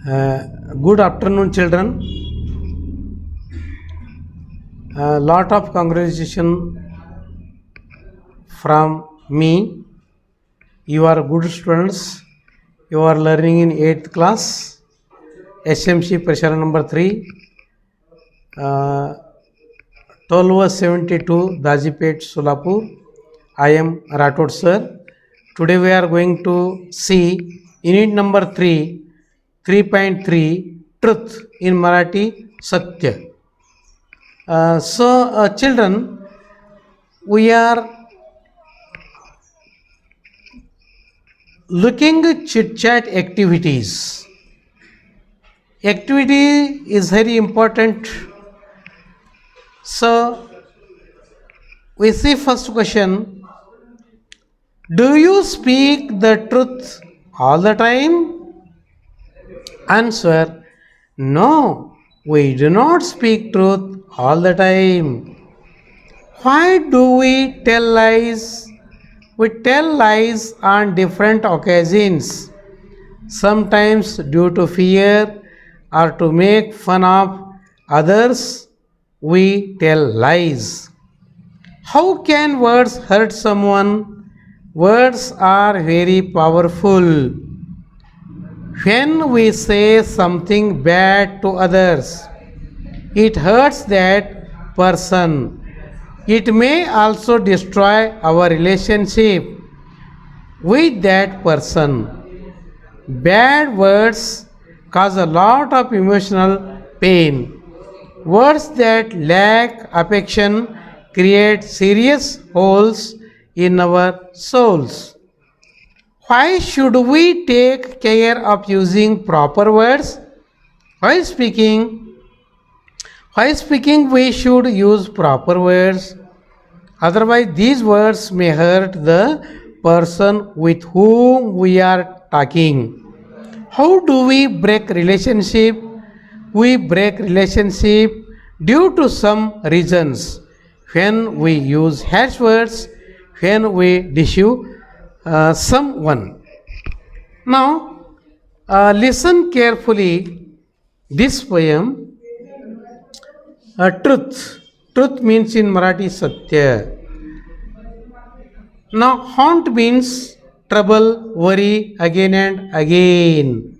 Good afternoon, children. Lot of congratulations from me. You are good students. You are learning in 8th class, SMC Prashara number 3, 1272 Dajipet, Solapur. I am Rathod sir. Today we are going to see unit number 3, 3.3, Truth in Marathi, Satya. Children, we are looking chit chat activities. Activity is very important. So we see first question. Do you speak the truth all the time? Answer. No, we do not speak truth all the time. Why do we tell lies? We tell lies on different occasions, sometimes due to fear or to make fun of others. We tell lies. How can words hurt someone? Words are very powerful. When we say something bad to others, it hurts that person. It may also destroy our relationship with that person. Bad words cause a lot of emotional pain. Words that lack affection create serious holes in our souls. Why should we take care of using proper words? While speaking, we should use proper words. Otherwise, these words may hurt the person with whom we are talking. How do we break relationship? We break relationship due to some reasons. When we use harsh words, when we disuse someone. Now, listen carefully this poem. Truth. Truth means in Marathi Satya. Now, haunt means trouble, worry again and again.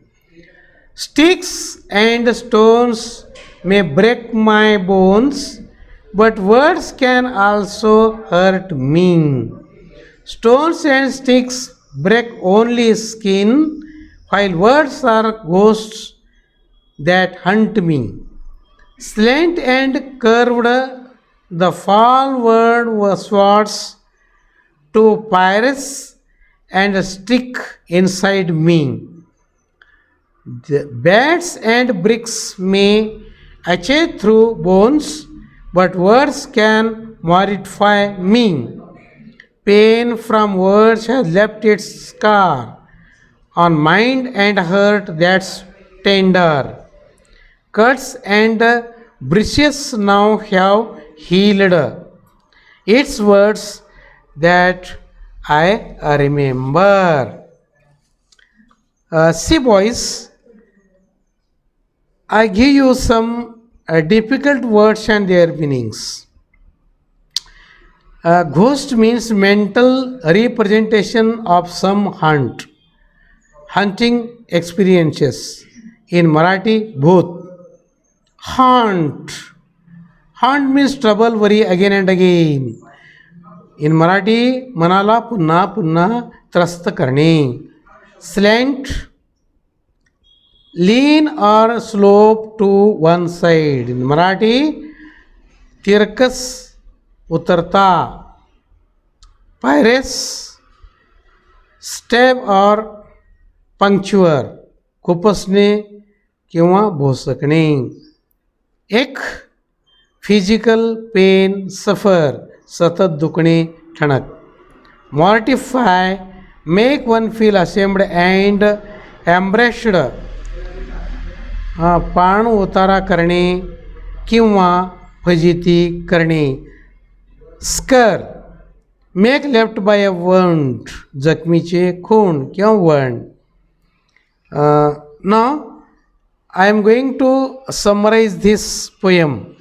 Sticks and stones may break my bones, but words can also hurt me. Stones and sticks break only skin, while words are ghosts that hunt me. Slant and curved, the fall word was swords to pirates and stick inside me. The bats and bricks may achieve through bones, but words can mortify me. Pain from words has left its scar on mind and heart that's tender. Cuts and breaches now have healed. It's words that I remember. See, boys, I give you some difficult words and their meanings. Ghost means mental representation of some hunting experiences. In Marathi, bhoot. Haunt. Haunt means trouble, worry again and again. In Marathi, मनाला पुन्हा पुन्हा त्रस्त करणे. Slant, lean or slope to one side. In Marathi, तिरकस उतरता. Pirates, stab or puncture. खुपसणे किंवा भोसकणे. एक physical pain suffer सतत दुखणे ठणक. Mortify make one feel ashamed and embarrassed पाण उतारा करणे किंवा फजिती करणे. Scar mark left by a wound जखमीचे खूण किंवा वंड. नाव I am going to summarize this poem.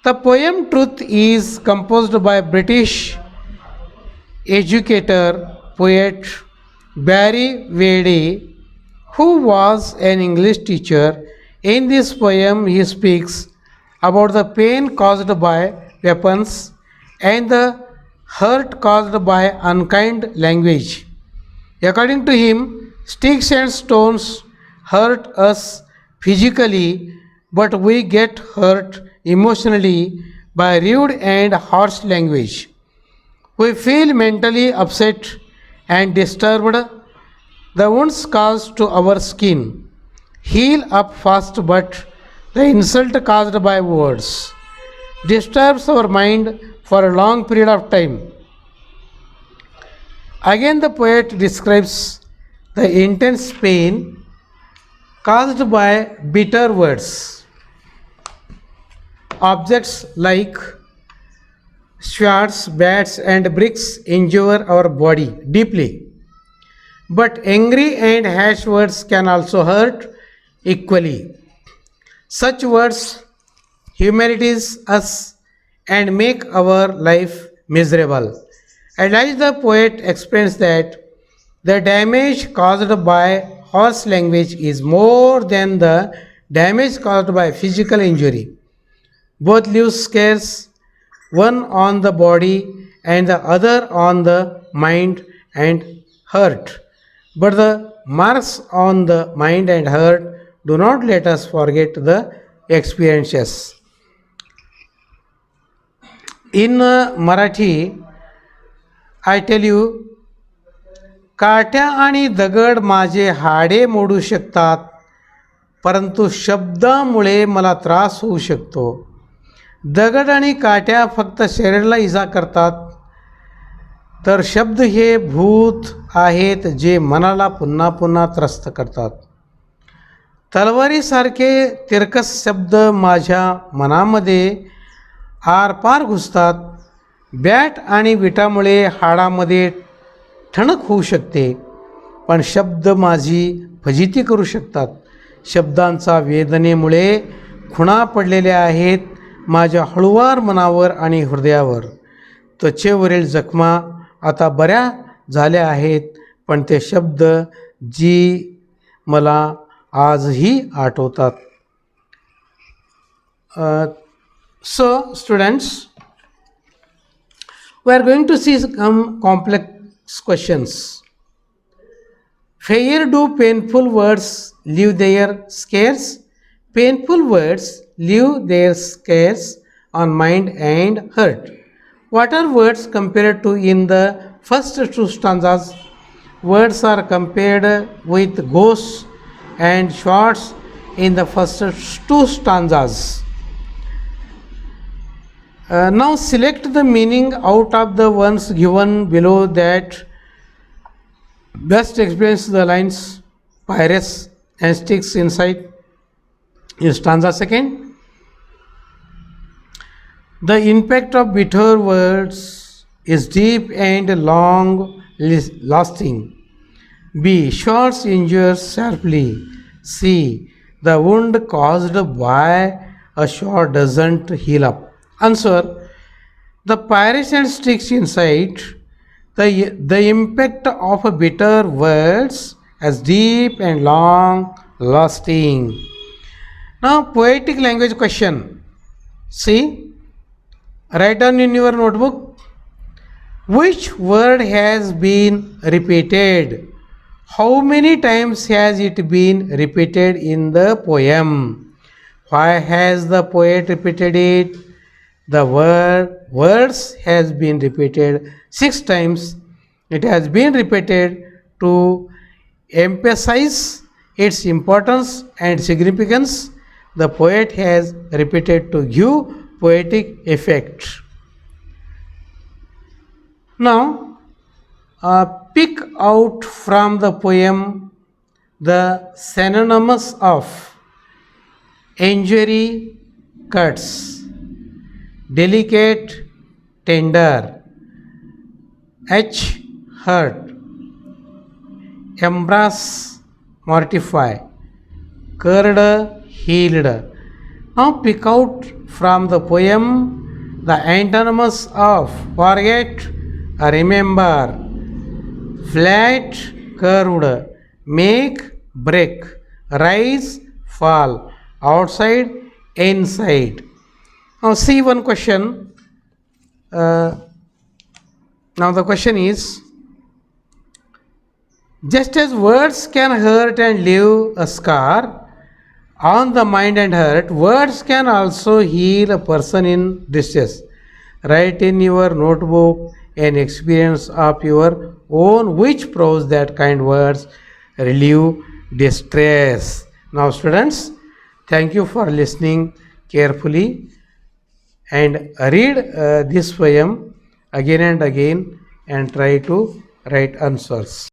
The poem Truth is composed by British educator, poet Barry Wade, who was an English teacher. In this poem, he speaks about the pain caused by weapons and the hurt caused by unkind language. According to him, sticks and stones hurt us physically, but we get hurt emotionally by rude and harsh language. We feel mentally upset and disturbed. The wounds caused to our skin heal up fast, but the insult caused by words disturbs our mind for a long period of time. Again, the poet describes the intense pain caused by bitter words. Objects like swords, bats, and bricks injure our body deeply. But angry and harsh words can also hurt equally. Such words humiliate us and make our life miserable. And as the poet explains that the damage caused by harsh language is more than the damage caused by physical injury. Both leave scars, one on the body and the other on the mind and heart. But the marks on the mind and heart do not let us forget the experiences. In Marathi, I tell you, काट्या आणि दगड माझे हाडे मोडू शकतात, परंतु शब्दामुळे मला त्रास होऊ शकतो. दगड आणि काट्या फक्त शरीराला इजा करतात, तर शब्द हे भूत आहेत जे मनाला पुन्हा पुन्हा त्रस्त करतात. तलवारीसारखे तिरकस शब्द माझ्या मनामध्ये आरपार घुसतात. बॅट आणि विटामुळे हाडामध्ये ठणक होऊ शकते, पण शब्द माझी फजिती करू शकतात. शब्दांचा वेदनेमुळे खुणा पडलेल्या आहेत माझ्या हळुवार मनावर आणि हृदयावर. त्वचेवरील जखमा आता बऱ्या झाल्या आहेत, पण ते शब्द जी मला आजही आठवतात. So students, we are going to see some complex questions. Where do painful words leave their scars? Painful words leave their scars on mind and heart. What are words compared to in the first two stanzas? Words are compared with ghosts and swords in the first two stanzas. Now select the meaning out of the ones given below that best explains the lines pirates and sticks inside. In stanza second, the impact of bitter words is deep and long lasting. B. Swords injures sharply. C. The wound caused by a sword doesn't heal up. Answer. The pirates and sticks inside. The impact of bitter words as deep and long lasting. Now poetic language question. See, write down in your notebook which word has been repeated. How many times has it been repeated in the poem? Why has the poet repeated it? The words has been repeated 6 times. It has been repeated to emphasize its importance and significance. The poet has repeated to give poetic effect. Now, pick out from the poem the synonyms of injury, cuts, delicate, tender, hurt, embrace, mortify, curd, healed. Now pick out from the poem the antonyms of forget, remember, flat, curved, make, break, rise, fall, outside, inside. Now see one question. Now the question is, just as words can hurt and leave a scar on the mind and heart, words can also heal a person in distress. Write in your notebook an experience of your own which proves that kind words relieve distress. Now, students, thank you for listening carefully and read this poem again and again and try to write answers.